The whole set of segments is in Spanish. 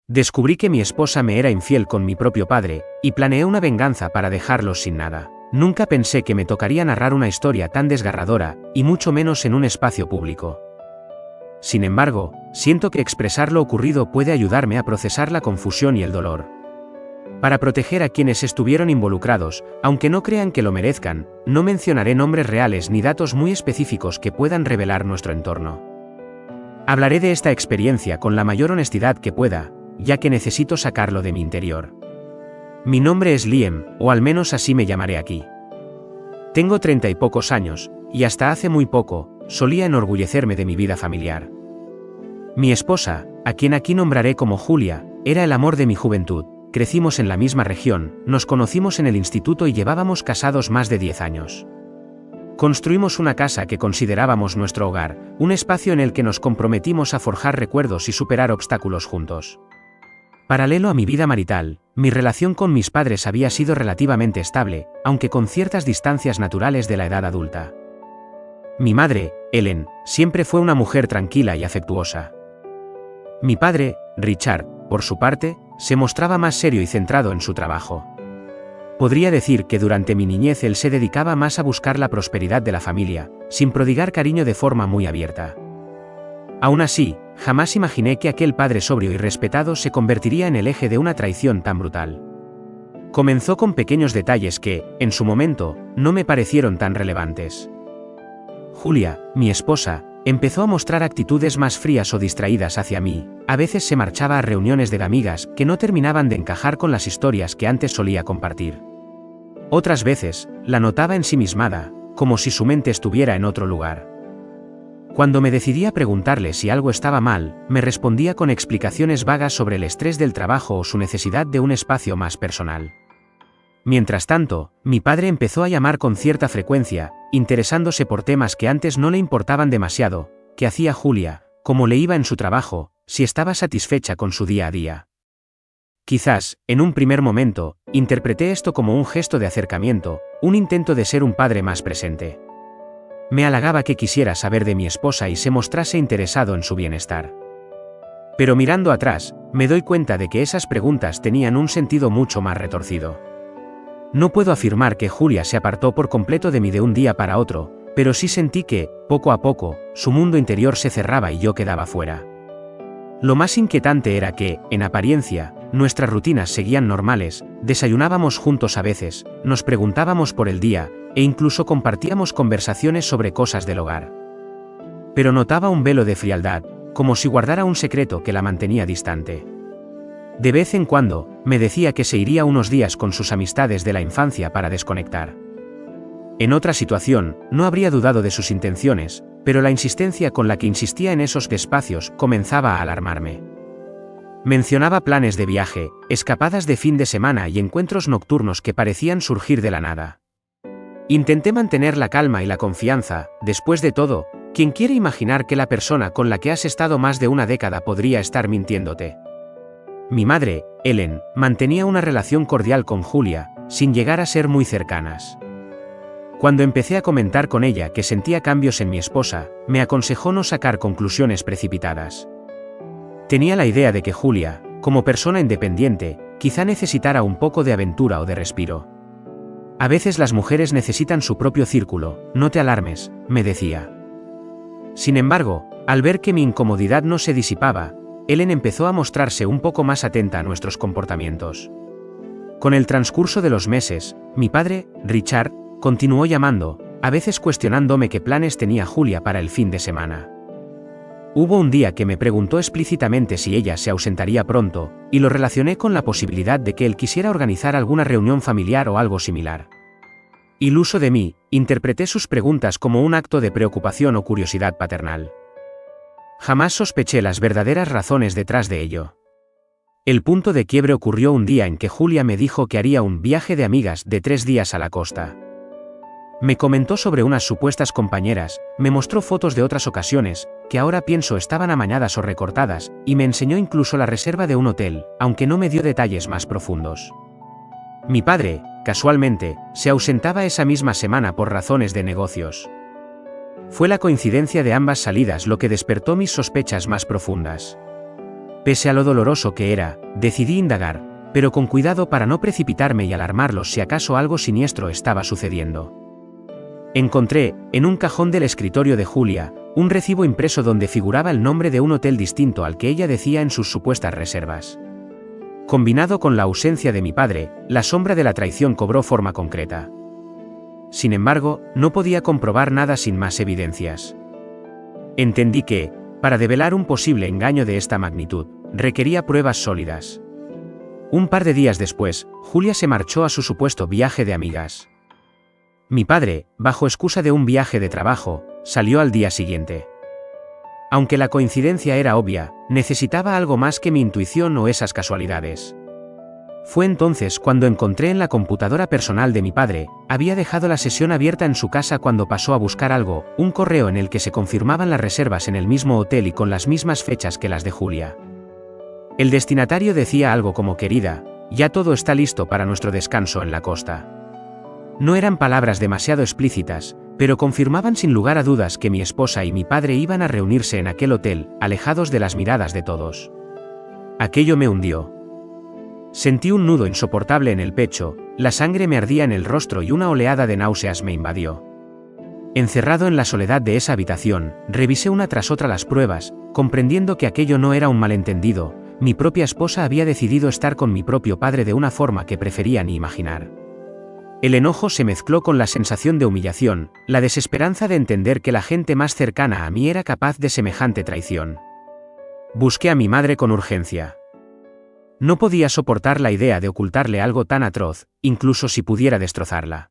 Descubrí que mi esposa me era infiel con mi propio padre, y planeé una venganza para dejarlos sin nada. Nunca pensé que me tocaría narrar una historia tan desgarradora, y mucho menos en un espacio público. Sin embargo, siento que expresar lo ocurrido puede ayudarme a procesar la confusión y el dolor. Para proteger a quienes estuvieron involucrados, aunque no crean que lo merezcan, no mencionaré nombres reales ni datos muy específicos que puedan revelar nuestro entorno. Hablaré de esta experiencia con la mayor honestidad que pueda, ya que necesito sacarlo de mi interior. Mi nombre es Liam, o al menos así me llamaré aquí. Tengo 30 y pocos años, y hasta hace muy poco, solía enorgullecerme de mi vida familiar. Mi esposa, a quien aquí nombraré como Julia, era el amor de mi juventud. Crecimos en la misma región, nos conocimos en el instituto y llevábamos casados más de 10 años. Construimos una casa que considerábamos nuestro hogar, un espacio en el que nos comprometimos a forjar recuerdos y superar obstáculos juntos. Paralelo a mi vida marital, mi relación con mis padres había sido relativamente estable, aunque con ciertas distancias naturales de la edad adulta. Mi madre, Ellen, siempre fue una mujer tranquila y afectuosa. Mi padre, Richard, por su parte, se mostraba más serio y centrado en su trabajo. Podría decir que durante mi niñez él se dedicaba más a buscar la prosperidad de la familia, sin prodigar cariño de forma muy abierta. Aún así, jamás imaginé que aquel padre sobrio y respetado se convertiría en el eje de una traición tan brutal. Comenzó con pequeños detalles que, en su momento, no me parecieron tan relevantes. Julia, mi esposa, empezó a mostrar actitudes más frías o distraídas hacia mí. A veces se marchaba a reuniones de amigas que no terminaban de encajar con las historias que antes solía compartir. Otras veces, la notaba ensimismada, como si su mente estuviera en otro lugar. Cuando me decidí a preguntarle si algo estaba mal, me respondía con explicaciones vagas sobre el estrés del trabajo o su necesidad de un espacio más personal. Mientras tanto, mi padre empezó a llamar con cierta frecuencia, interesándose por temas que antes no le importaban demasiado. ¿Qué hacía Julia? ¿Cómo le iba en su trabajo? Si estaba satisfecha con su día a día. Quizás, en un primer momento, interpreté esto como un gesto de acercamiento, un intento de ser un padre más presente. Me halagaba que quisiera saber de mi esposa y se mostrase interesado en su bienestar. Pero mirando atrás, me doy cuenta de que esas preguntas tenían un sentido mucho más retorcido. No puedo afirmar que Julia se apartó por completo de mí de un día para otro, pero sí sentí que, poco a poco, su mundo interior se cerraba y yo quedaba fuera. Lo más inquietante era que, en apariencia, nuestras rutinas seguían normales, desayunábamos juntos a veces, nos preguntábamos por el día, e incluso compartíamos conversaciones sobre cosas del hogar. Pero notaba un velo de frialdad, como si guardara un secreto que la mantenía distante. De vez en cuando, me decía que se iría unos días con sus amistades de la infancia para desconectar. En otra situación, no habría dudado de sus intenciones, pero la insistencia con la que insistía en esos espacios comenzaba a alarmarme. Mencionaba planes de viaje, escapadas de fin de semana y encuentros nocturnos que parecían surgir de la nada. Intenté mantener la calma y la confianza. Después de todo, ¿quién quiere imaginar que la persona con la que has estado más de una década podría estar mintiéndote? Mi madre, Ellen, mantenía una relación cordial con Julia, sin llegar a ser muy cercanas. Cuando empecé a comentar con ella que sentía cambios en mi esposa, me aconsejó no sacar conclusiones precipitadas. Tenía la idea de que Julia, como persona independiente, quizá necesitara un poco de aventura o de respiro. A veces las mujeres necesitan su propio círculo, no te alarmes, me decía. Sin embargo, al ver que mi incomodidad no se disipaba, Ellen empezó a mostrarse un poco más atenta a nuestros comportamientos. Con el transcurso de los meses, mi padre, Richard, continuó llamando, a veces cuestionándome qué planes tenía Julia para el fin de semana. Hubo un día que me preguntó explícitamente si ella se ausentaría pronto, y lo relacioné con la posibilidad de que él quisiera organizar alguna reunión familiar o algo similar. Iluso de mí, interpreté sus preguntas como un acto de preocupación o curiosidad paternal. Jamás sospeché las verdaderas razones detrás de ello. El punto de quiebre ocurrió un día en que Julia me dijo que haría un viaje de amigas de 3 días a la costa. Me comentó sobre unas supuestas compañeras, me mostró fotos de otras ocasiones, que ahora pienso estaban amañadas o recortadas, y me enseñó incluso la reserva de un hotel, aunque no me dio detalles más profundos. Mi padre, casualmente, se ausentaba esa misma semana por razones de negocios. Fue la coincidencia de ambas salidas lo que despertó mis sospechas más profundas. Pese a lo doloroso que era, decidí indagar, pero con cuidado para no precipitarme y alarmarlos si acaso algo siniestro estaba sucediendo. Encontré, en un cajón del escritorio de Julia, un recibo impreso donde figuraba el nombre de un hotel distinto al que ella decía en sus supuestas reservas. Combinado con la ausencia de mi padre, la sombra de la traición cobró forma concreta. Sin embargo, no podía comprobar nada sin más evidencias. Entendí que, para develar un posible engaño de esta magnitud, requería pruebas sólidas. Un par de días después, Julia se marchó a su supuesto viaje de amigas. Mi padre, bajo excusa de un viaje de trabajo, salió al día siguiente. Aunque la coincidencia era obvia, necesitaba algo más que mi intuición o esas casualidades. Fue entonces cuando encontré en la computadora personal de mi padre, había dejado la sesión abierta en su casa cuando pasó a buscar algo, un correo en el que se confirmaban las reservas en el mismo hotel y con las mismas fechas que las de Julia. El destinatario decía algo como: querida, ya todo está listo para nuestro descanso en la costa. No eran palabras demasiado explícitas, pero confirmaban sin lugar a dudas que mi esposa y mi padre iban a reunirse en aquel hotel, alejados de las miradas de todos. Aquello me hundió. Sentí un nudo insoportable en el pecho, la sangre me ardía en el rostro y una oleada de náuseas me invadió. Encerrado en la soledad de esa habitación, revisé una tras otra las pruebas, comprendiendo que aquello no era un malentendido. Mi propia esposa había decidido estar con mi propio padre de una forma que prefería ni imaginar. El enojo se mezcló con la sensación de humillación, la desesperanza de entender que la gente más cercana a mí era capaz de semejante traición. Busqué a mi madre con urgencia. No podía soportar la idea de ocultarle algo tan atroz, incluso si pudiera destrozarla.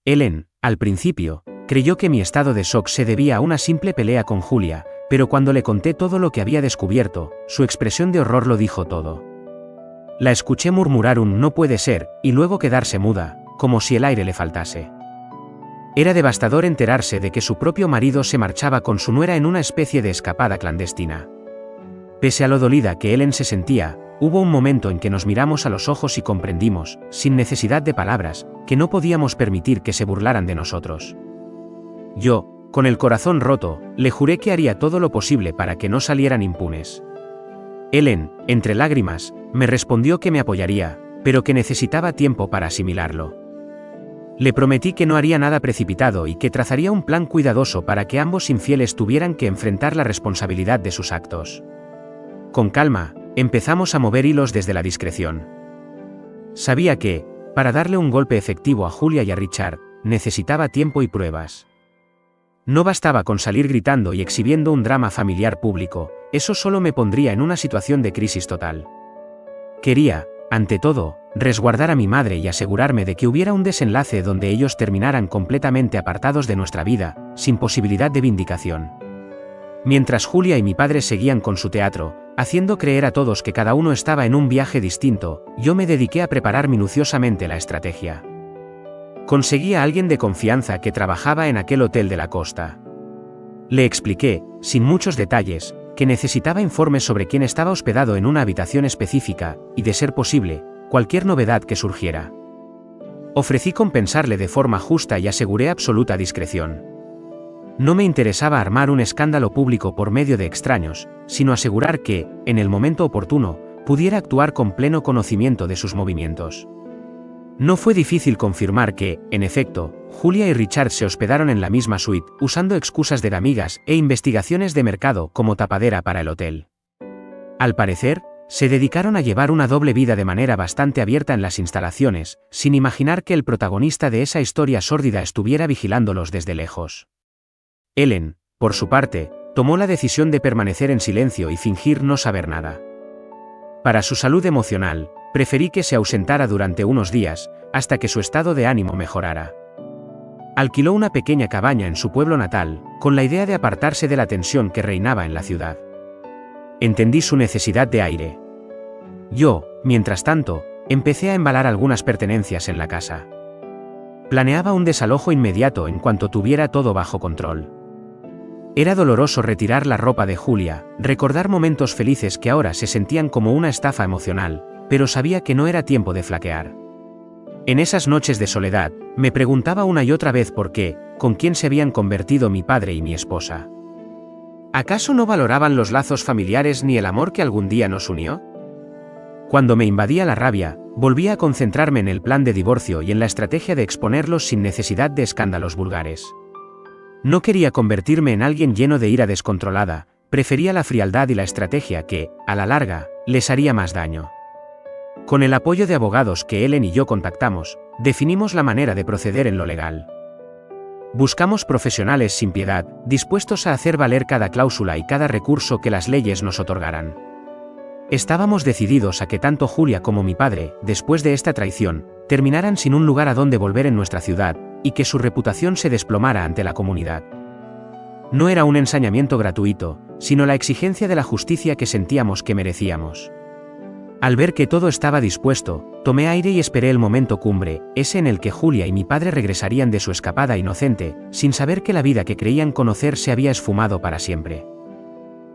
Ellen, al principio, creyó que mi estado de shock se debía a una simple pelea con Julia, pero cuando le conté todo lo que había descubierto, su expresión de horror lo dijo todo. La escuché murmurar un "no puede ser", y luego quedarse muda, como si el aire le faltase. Era devastador enterarse de que su propio marido se marchaba con su nuera en una especie de escapada clandestina. Pese a lo dolida que Ellen se sentía, hubo un momento en que nos miramos a los ojos y comprendimos, sin necesidad de palabras, que no podíamos permitir que se burlaran de nosotros. Yo, con el corazón roto, le juré que haría todo lo posible para que no salieran impunes. Ellen, entre lágrimas, me respondió que me apoyaría, pero que necesitaba tiempo para asimilarlo. Le prometí que no haría nada precipitado y que trazaría un plan cuidadoso para que ambos infieles tuvieran que enfrentar la responsabilidad de sus actos. Con calma, empezamos a mover hilos desde la discreción. Sabía que, para darle un golpe efectivo a Julia y a Richard, necesitaba tiempo y pruebas. No bastaba con salir gritando y exhibiendo un drama familiar público, eso solo me pondría en una situación de crisis total. Quería, ante todo, resguardar a mi madre y asegurarme de que hubiera un desenlace donde ellos terminaran completamente apartados de nuestra vida, sin posibilidad de vindicación. Mientras Julia y mi padre seguían con su teatro, haciendo creer a todos que cada uno estaba en un viaje distinto, yo me dediqué a preparar minuciosamente la estrategia. Conseguí a alguien de confianza que trabajaba en aquel hotel de la costa. Le expliqué, sin muchos detalles, que necesitaba informes sobre quién estaba hospedado en una habitación específica, y de ser posible, cualquier novedad que surgiera. Ofrecí compensarle de forma justa y aseguré absoluta discreción. No me interesaba armar un escándalo público por medio de extraños, sino asegurar que, en el momento oportuno, pudiera actuar con pleno conocimiento de sus movimientos. No fue difícil confirmar que, en efecto, Julia y Richard se hospedaron en la misma suite, usando excusas de amigas e investigaciones de mercado como tapadera para el hotel. Al parecer, se dedicaron a llevar una doble vida de manera bastante abierta en las instalaciones, sin imaginar que el protagonista de esa historia sórdida estuviera vigilándolos desde lejos. Ellen, por su parte, tomó la decisión de permanecer en silencio y fingir no saber nada. Para su salud emocional, preferí que se ausentara durante unos días, hasta que su estado de ánimo mejorara. Alquiló una pequeña cabaña en su pueblo natal, con la idea de apartarse de la tensión que reinaba en la ciudad. Entendí su necesidad de aire. Yo, mientras tanto, empecé a embalar algunas pertenencias en la casa. Planeaba un desalojo inmediato en cuanto tuviera todo bajo control. Era doloroso retirar la ropa de Julia, recordar momentos felices que ahora se sentían como una estafa emocional, pero sabía que no era tiempo de flaquear. En esas noches de soledad, me preguntaba una y otra vez por qué, con quién se habían convertido mi padre y mi esposa. ¿Acaso no valoraban los lazos familiares ni el amor que algún día nos unió? Cuando me invadía la rabia, volvía a concentrarme en el plan de divorcio y en la estrategia de exponerlos sin necesidad de escándalos vulgares. No quería convertirme en alguien lleno de ira descontrolada, prefería la frialdad y la estrategia que, a la larga, les haría más daño. Con el apoyo de abogados que Ellen y yo contactamos, definimos la manera de proceder en lo legal. Buscamos profesionales sin piedad, dispuestos a hacer valer cada cláusula y cada recurso que las leyes nos otorgaran. Estábamos decididos a que tanto Julia como mi padre, después de esta traición, terminaran sin un lugar a donde volver en nuestra ciudad, y que su reputación se desplomara ante la comunidad. No era un ensañamiento gratuito, sino la exigencia de la justicia que sentíamos que merecíamos. Al ver que todo estaba dispuesto, tomé aire y esperé el momento cumbre, ese en el que Julia y mi padre regresarían de su escapada inocente, sin saber que la vida que creían conocer se había esfumado para siempre.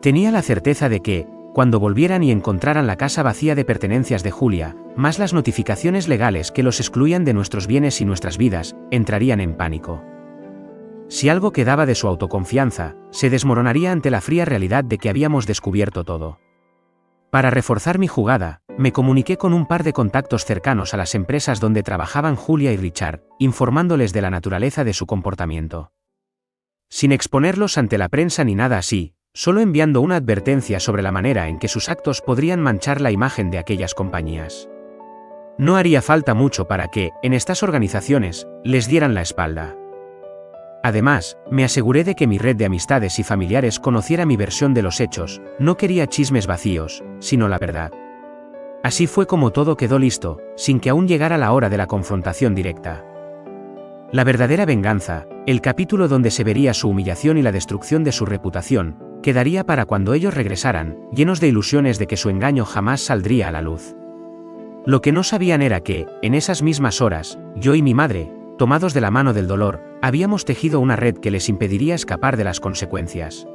Tenía la certeza de que, cuando volvieran y encontraran la casa vacía de pertenencias de Julia, más las notificaciones legales que los excluían de nuestros bienes y nuestras vidas, entrarían en pánico. Si algo quedaba de su autoconfianza, se desmoronaría ante la fría realidad de que habíamos descubierto todo. Para reforzar mi jugada, me comuniqué con un par de contactos cercanos a las empresas donde trabajaban Julia y Richard, informándoles de la naturaleza de su comportamiento. Sin exponerlos ante la prensa ni nada así, solo enviando una advertencia sobre la manera en que sus actos podrían manchar la imagen de aquellas compañías. No haría falta mucho para que, en estas organizaciones, les dieran la espalda. Además, me aseguré de que mi red de amistades y familiares conociera mi versión de los hechos, no quería chismes vacíos, sino la verdad. Así fue como todo quedó listo, sin que aún llegara la hora de la confrontación directa. La verdadera venganza, el capítulo donde se vería su humillación y la destrucción de su reputación, quedaría para cuando ellos regresaran, llenos de ilusiones de que su engaño jamás saldría a la luz. Lo que no sabían era que, en esas mismas horas, yo y mi madre, tomados de la mano del dolor, habíamos tejido una red que les impediría escapar de las consecuencias.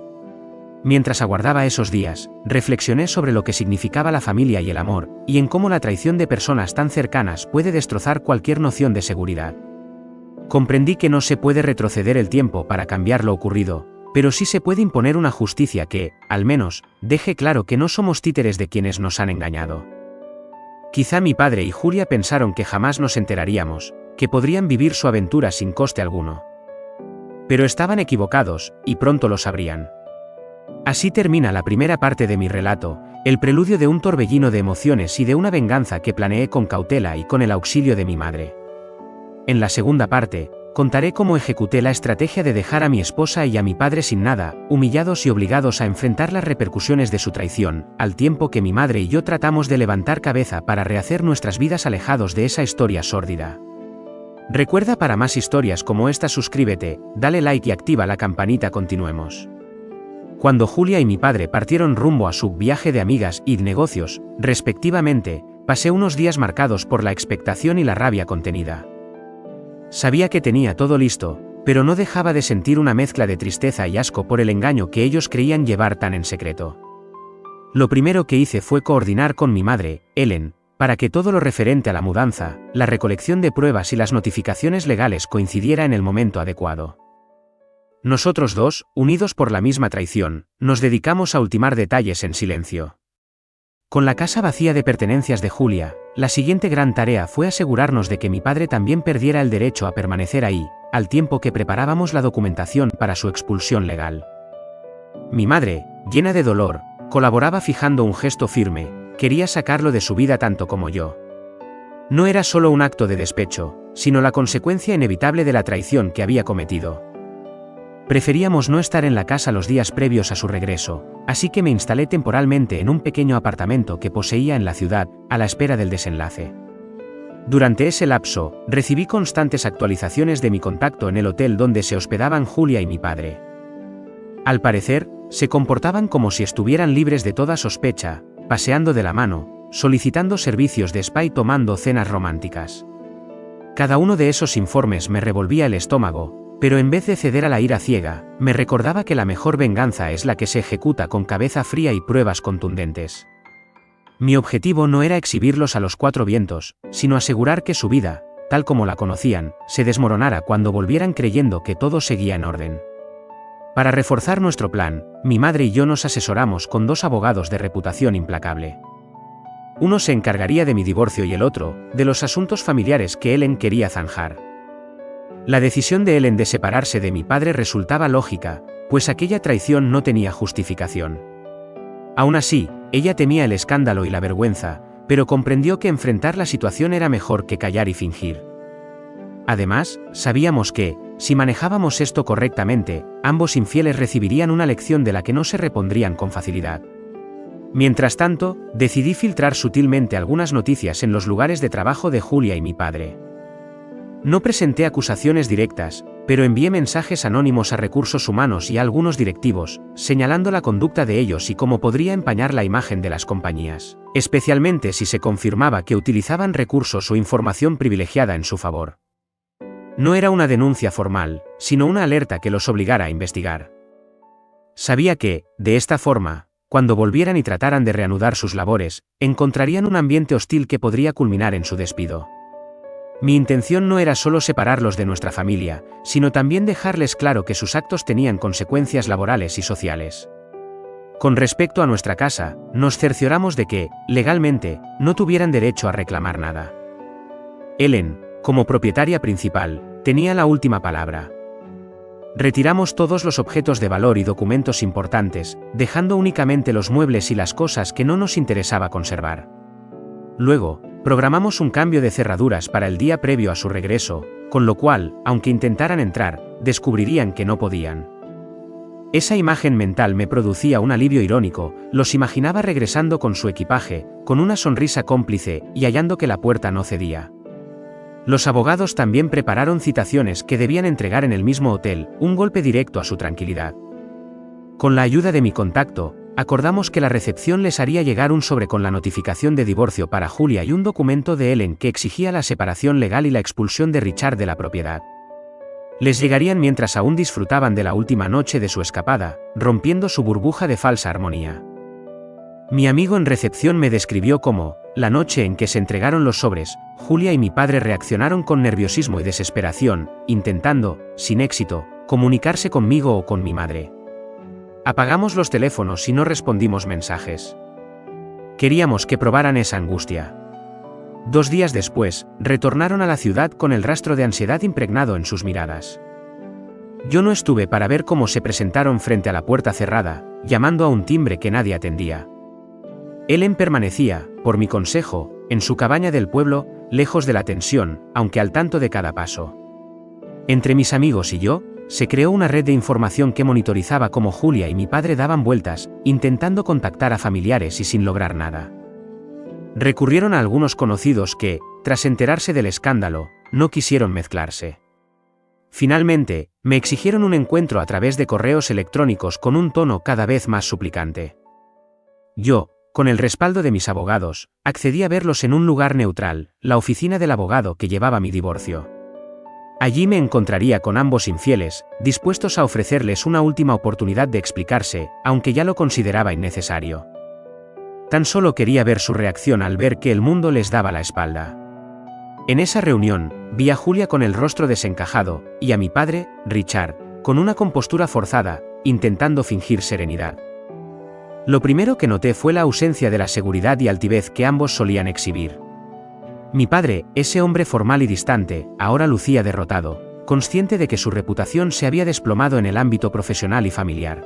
Mientras aguardaba esos días, reflexioné sobre lo que significaba la familia y el amor, y en cómo la traición de personas tan cercanas puede destrozar cualquier noción de seguridad. Comprendí que no se puede retroceder el tiempo para cambiar lo ocurrido, pero sí se puede imponer una justicia que, al menos, deje claro que no somos títeres de quienes nos han engañado. Quizá mi padre y Julia pensaron que jamás nos enteraríamos, que podrían vivir su aventura sin coste alguno. Pero estaban equivocados, y pronto lo sabrían. Así termina la primera parte de mi relato, el preludio de un torbellino de emociones y de una venganza que planeé con cautela y con el auxilio de mi madre. En la segunda parte, contaré cómo ejecuté la estrategia de dejar a mi esposa y a mi padre sin nada, humillados y obligados a enfrentar las repercusiones de su traición, al tiempo que mi madre y yo tratamos de levantar cabeza para rehacer nuestras vidas alejados de esa historia sórdida. Recuerda, para más historias como esta suscríbete, dale like y activa la campanita. Continuemos. Cuando Julia y mi padre partieron rumbo a su viaje de amigas y negocios, respectivamente, pasé unos días marcados por la expectación y la rabia contenida. Sabía que tenía todo listo, pero no dejaba de sentir una mezcla de tristeza y asco por el engaño que ellos creían llevar tan en secreto. Lo primero que hice fue coordinar con mi madre, Ellen, para que todo lo referente a la mudanza, la recolección de pruebas y las notificaciones legales coincidiera en el momento adecuado. Nosotros dos, unidos por la misma traición, nos dedicamos a ultimar detalles en silencio. Con la casa vacía de pertenencias de Julia, la siguiente gran tarea fue asegurarnos de que mi padre también perdiera el derecho a permanecer ahí, al tiempo que preparábamos la documentación para su expulsión legal. Mi madre, llena de dolor, colaboraba fijando un gesto firme, quería sacarlo de su vida tanto como yo. No era solo un acto de despecho, sino la consecuencia inevitable de la traición que había cometido. Preferíamos no estar en la casa los días previos a su regreso, así que me instalé temporalmente en un pequeño apartamento que poseía en la ciudad, a la espera del desenlace. Durante ese lapso, recibí constantes actualizaciones de mi contacto en el hotel donde se hospedaban Julia y mi padre. Al parecer, se comportaban como si estuvieran libres de toda sospecha, paseando de la mano, solicitando servicios de spa y tomando cenas románticas. Cada uno de esos informes me revolvía el estómago, pero en vez de ceder a la ira ciega, me recordaba que la mejor venganza es la que se ejecuta con cabeza fría y pruebas contundentes. Mi objetivo no era exhibirlos a los cuatro vientos, sino asegurar que su vida, tal como la conocían, se desmoronara cuando volvieran creyendo que todo seguía en orden. Para reforzar nuestro plan, mi madre y yo nos asesoramos con 2 abogados de reputación implacable. Uno se encargaría de mi divorcio y el otro, de los asuntos familiares que Ellen quería zanjar. La decisión de Ellen de separarse de mi padre resultaba lógica, pues aquella traición no tenía justificación. Aún así, ella temía el escándalo y la vergüenza, pero comprendió que enfrentar la situación era mejor que callar y fingir. Además, sabíamos que, si manejábamos esto correctamente, ambos infieles recibirían una lección de la que no se repondrían con facilidad. Mientras tanto, decidí filtrar sutilmente algunas noticias en los lugares de trabajo de Julia y mi padre. No presenté acusaciones directas, pero envié mensajes anónimos a recursos humanos y a algunos directivos, señalando la conducta de ellos y cómo podría empañar la imagen de las compañías, especialmente si se confirmaba que utilizaban recursos o información privilegiada en su favor. No era una denuncia formal, sino una alerta que los obligara a investigar. Sabía que, de esta forma, cuando volvieran y trataran de reanudar sus labores, encontrarían un ambiente hostil que podría culminar en su despido. Mi intención no era solo separarlos de nuestra familia, sino también dejarles claro que sus actos tenían consecuencias laborales y sociales. Con respecto a nuestra casa, nos cercioramos de que, legalmente, no tuvieran derecho a reclamar nada. Ellen, como propietaria principal, tenía la última palabra. Retiramos todos los objetos de valor y documentos importantes, dejando únicamente los muebles y las cosas que no nos interesaba conservar. Luego, programamos un cambio de cerraduras para el día previo a su regreso, con lo cual, aunque intentaran entrar, descubrirían que no podían. Esa imagen mental me producía un alivio irónico, los imaginaba regresando con su equipaje, con una sonrisa cómplice y hallando que la puerta no cedía. Los abogados también prepararon citaciones que debían entregar en el mismo hotel, un golpe directo a su tranquilidad. Con la ayuda de mi contacto, acordamos que la recepción les haría llegar un sobre con la notificación de divorcio para Julia y un documento de Ellen que exigía la separación legal y la expulsión de Richard de la propiedad. Les llegarían mientras aún disfrutaban de la última noche de su escapada, rompiendo su burbuja de falsa armonía. Mi amigo en recepción me describió cómo, la noche en que se entregaron los sobres, Julia y mi padre reaccionaron con nerviosismo y desesperación, intentando, sin éxito, comunicarse conmigo o con mi madre. Apagamos los teléfonos y no respondimos mensajes. Queríamos que probaran esa angustia. 2 días después, retornaron a la ciudad con el rastro de ansiedad impregnado en sus miradas. Yo no estuve para ver cómo se presentaron frente a la puerta cerrada, llamando a un timbre que nadie atendía. Ellen permanecía, por mi consejo, en su cabaña del pueblo, lejos de la tensión, aunque al tanto de cada paso. Entre mis amigos y yo, se creó una red de información que monitorizaba cómo Julia y mi padre daban vueltas, intentando contactar a familiares y sin lograr nada. Recurrieron a algunos conocidos que, tras enterarse del escándalo, no quisieron mezclarse. Finalmente, me exigieron un encuentro a través de correos electrónicos con un tono cada vez más suplicante. Yo, con el respaldo de mis abogados, accedí a verlos en un lugar neutral, la oficina del abogado que llevaba mi divorcio. Allí me encontraría con ambos infieles, dispuestos a ofrecerles una última oportunidad de explicarse, aunque ya lo consideraba innecesario. Tan solo quería ver su reacción al ver que el mundo les daba la espalda. En esa reunión, vi a Julia con el rostro desencajado, y a mi padre, Richard, con una compostura forzada, intentando fingir serenidad. Lo primero que noté fue la ausencia de la seguridad y altivez que ambos solían exhibir. Mi padre, ese hombre formal y distante, ahora lucía derrotado, consciente de que su reputación se había desplomado en el ámbito profesional y familiar.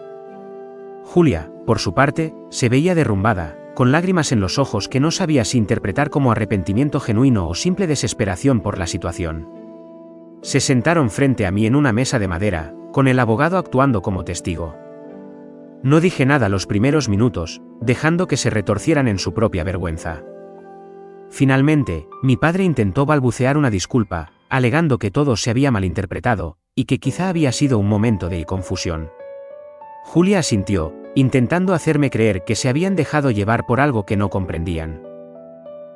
Julia, por su parte, se veía derrumbada, con lágrimas en los ojos que no sabía si interpretar como arrepentimiento genuino o simple desesperación por la situación. Se sentaron frente a mí en una mesa de madera, con el abogado actuando como testigo. No dije nada los primeros minutos, dejando que se retorcieran en su propia vergüenza. Finalmente, mi padre intentó balbucear una disculpa, alegando que todo se había malinterpretado, y que quizá había sido un momento de confusión. Julia asintió, intentando hacerme creer que se habían dejado llevar por algo que no comprendían.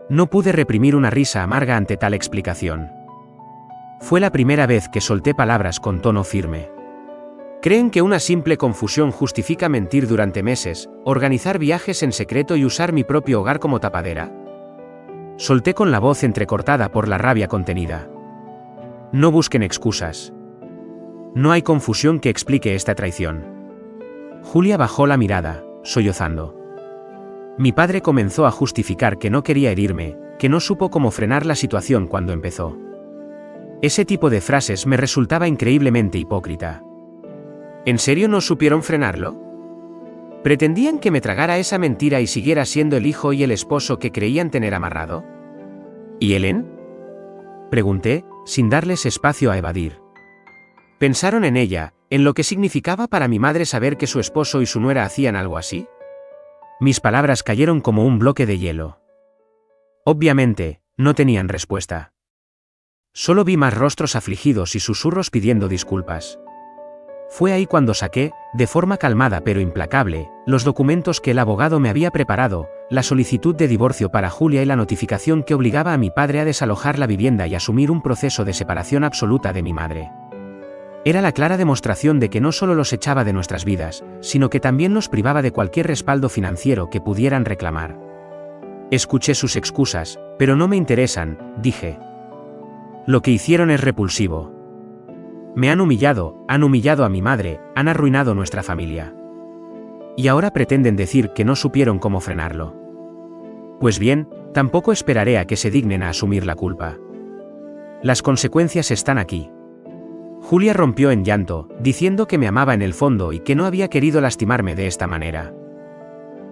No pude reprimir una risa amarga ante tal explicación. Fue la primera vez que solté palabras con tono firme. ¿Creen que una simple confusión justifica mentir durante meses, organizar viajes en secreto y usar mi propio hogar como tapadera? Solté con la voz entrecortada por la rabia contenida. No busquen excusas. No hay confusión que explique esta traición. Julia bajó la mirada, sollozando. Mi padre comenzó a justificar que no quería herirme, que no supo cómo frenar la situación cuando empezó. Ese tipo de frases me resultaba increíblemente hipócrita. ¿En serio no supieron frenarlo? ¿Pretendían que me tragara esa mentira y siguiera siendo el hijo y el esposo que creían tener amarrado? ¿Y Helen? Pregunté, sin darles espacio a evadir. ¿Pensaron en ella, en lo que significaba para mi madre saber que su esposo y su nuera hacían algo así? Mis palabras cayeron como un bloque de hielo. Obviamente, no tenían respuesta. Solo vi más rostros afligidos y susurros pidiendo disculpas. Fue ahí cuando saqué, de forma calmada pero implacable, los documentos que el abogado me había preparado, la solicitud de divorcio para Julia y la notificación que obligaba a mi padre a desalojar la vivienda y asumir un proceso de separación absoluta de mi madre. Era la clara demostración de que no solo los echaba de nuestras vidas, sino que también los privaba de cualquier respaldo financiero que pudieran reclamar. Escuché sus excusas, pero no me interesan, dije. Lo que hicieron es repulsivo. Me han humillado a mi madre, han arruinado nuestra familia. Y ahora pretenden decir que no supieron cómo frenarlo. Pues bien, tampoco esperaré a que se dignen a asumir la culpa. Las consecuencias están aquí. Julia rompió en llanto, diciendo que me amaba en el fondo y que no había querido lastimarme de esta manera.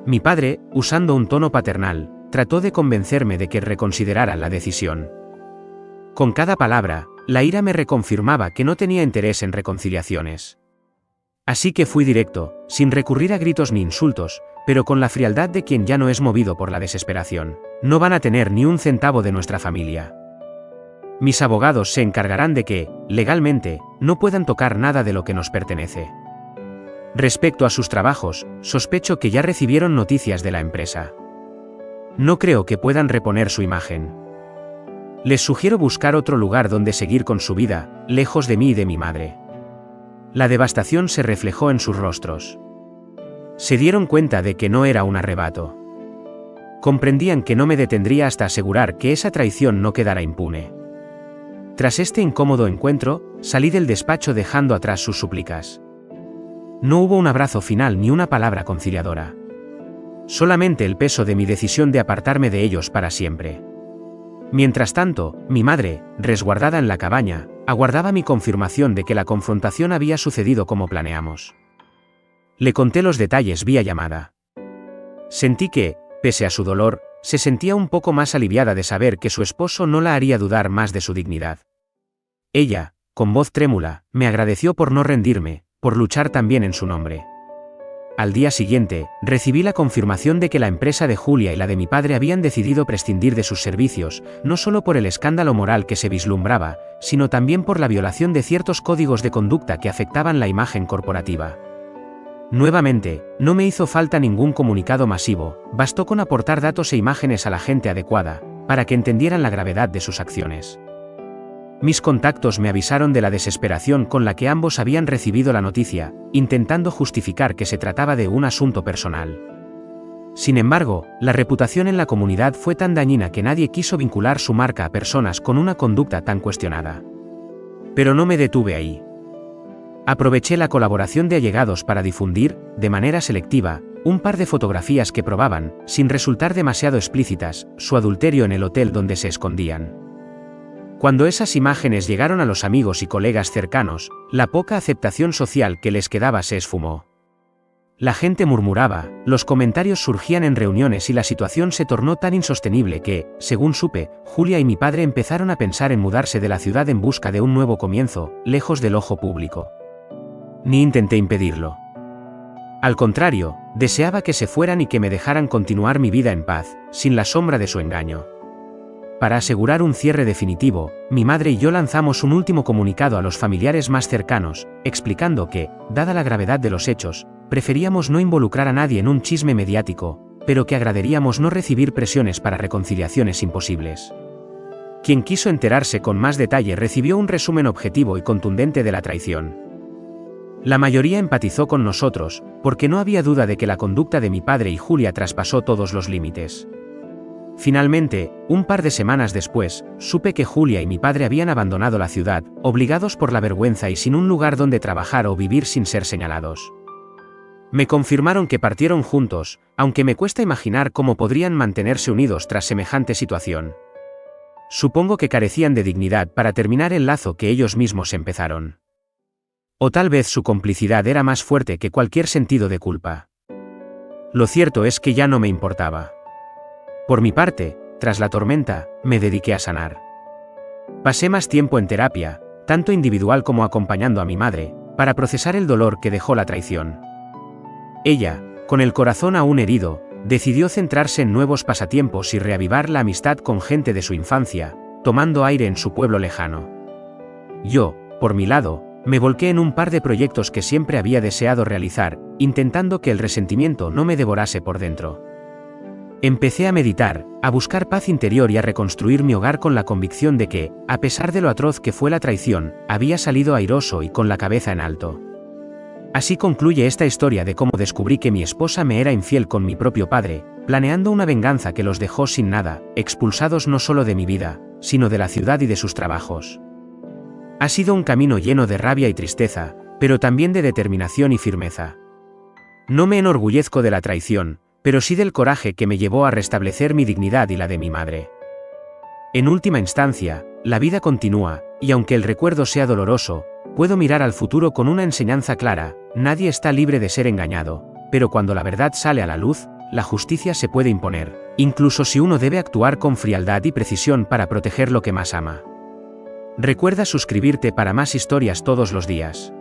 Mi padre, usando un tono paternal, trató de convencerme de que reconsiderara la decisión. Con cada palabra, la ira me reconfirmaba que no tenía interés en reconciliaciones. Así que fui directo, sin recurrir a gritos ni insultos, pero con la frialdad de quien ya no es movido por la desesperación. No van a tener ni un centavo de nuestra familia. Mis abogados se encargarán de que, legalmente, no puedan tocar nada de lo que nos pertenece. Respecto a sus trabajos, sospecho que ya recibieron noticias de la empresa. No creo que puedan reponer su imagen. Les sugiero buscar otro lugar donde seguir con su vida, lejos de mí y de mi madre. La devastación se reflejó en sus rostros. Se dieron cuenta de que no era un arrebato. Comprendían que no me detendría hasta asegurar que esa traición no quedara impune. Tras este incómodo encuentro, salí del despacho dejando atrás sus súplicas. No hubo un abrazo final ni una palabra conciliadora. Solamente el peso de mi decisión de apartarme de ellos para siempre. Mientras tanto, mi madre, resguardada en la cabaña, aguardaba mi confirmación de que la confrontación había sucedido como planeamos. Le conté los detalles vía llamada. Sentí que, pese a su dolor, se sentía un poco más aliviada de saber que su esposo no la haría dudar más de su dignidad. Ella, con voz trémula, me agradeció por no rendirme, por luchar también en su nombre. Al día siguiente, recibí la confirmación de que la empresa de Julia y la de mi padre habían decidido prescindir de sus servicios, no solo por el escándalo moral que se vislumbraba, sino también por la violación de ciertos códigos de conducta que afectaban la imagen corporativa. Nuevamente, no me hizo falta ningún comunicado masivo, bastó con aportar datos e imágenes a la gente adecuada, para que entendieran la gravedad de sus acciones. Mis contactos me avisaron de la desesperación con la que ambos habían recibido la noticia, intentando justificar que se trataba de un asunto personal. Sin embargo, la reputación en la comunidad fue tan dañina que nadie quiso vincular su marca a personas con una conducta tan cuestionada. Pero no me detuve ahí. Aproveché la colaboración de allegados para difundir, de manera selectiva, un par de fotografías que probaban, sin resultar demasiado explícitas, su adulterio en el hotel donde se escondían. Cuando esas imágenes llegaron a los amigos y colegas cercanos, la poca aceptación social que les quedaba se esfumó. La gente murmuraba, los comentarios surgían en reuniones y la situación se tornó tan insostenible que, según supe, Julia y mi padre empezaron a pensar en mudarse de la ciudad en busca de un nuevo comienzo, lejos del ojo público. Ni intenté impedirlo. Al contrario, deseaba que se fueran y que me dejaran continuar mi vida en paz, sin la sombra de su engaño. Para asegurar un cierre definitivo, mi madre y yo lanzamos un último comunicado a los familiares más cercanos, explicando que, dada la gravedad de los hechos, preferíamos no involucrar a nadie en un chisme mediático, pero que agradaríamos no recibir presiones para reconciliaciones imposibles. Quien quiso enterarse con más detalle recibió un resumen objetivo y contundente de la traición. La mayoría empatizó con nosotros, porque no había duda de que la conducta de mi padre y Julia traspasó todos los límites. Finalmente, un par de semanas después, supe que Julia y mi padre habían abandonado la ciudad, obligados por la vergüenza y sin un lugar donde trabajar o vivir sin ser señalados. Me confirmaron que partieron juntos, aunque me cuesta imaginar cómo podrían mantenerse unidos tras semejante situación. Supongo que carecían de dignidad para terminar el lazo que ellos mismos empezaron. O tal vez su complicidad era más fuerte que cualquier sentido de culpa. Lo cierto es que ya no me importaba. Por mi parte, tras la tormenta, me dediqué a sanar. Pasé más tiempo en terapia, tanto individual como acompañando a mi madre, para procesar el dolor que dejó la traición. Ella, con el corazón aún herido, decidió centrarse en nuevos pasatiempos y reavivar la amistad con gente de su infancia, tomando aire en su pueblo lejano. Yo, por mi lado, me volqué en un par de proyectos que siempre había deseado realizar, intentando que el resentimiento no me devorase por dentro. Empecé a meditar, a buscar paz interior y a reconstruir mi hogar con la convicción de que, a pesar de lo atroz que fue la traición, había salido airoso y con la cabeza en alto. Así concluye esta historia de cómo descubrí que mi esposa me era infiel con mi propio padre, planeando una venganza que los dejó sin nada, expulsados no solo de mi vida, sino de la ciudad y de sus trabajos. Ha sido un camino lleno de rabia y tristeza, pero también de determinación y firmeza. No me enorgullezco de la traición, pero sí del coraje que me llevó a restablecer mi dignidad y la de mi madre. En última instancia, la vida continúa, y aunque el recuerdo sea doloroso, puedo mirar al futuro con una enseñanza clara: nadie está libre de ser engañado, pero cuando la verdad sale a la luz, la justicia se puede imponer, incluso si uno debe actuar con frialdad y precisión para proteger lo que más ama. Recuerda suscribirte para más historias todos los días.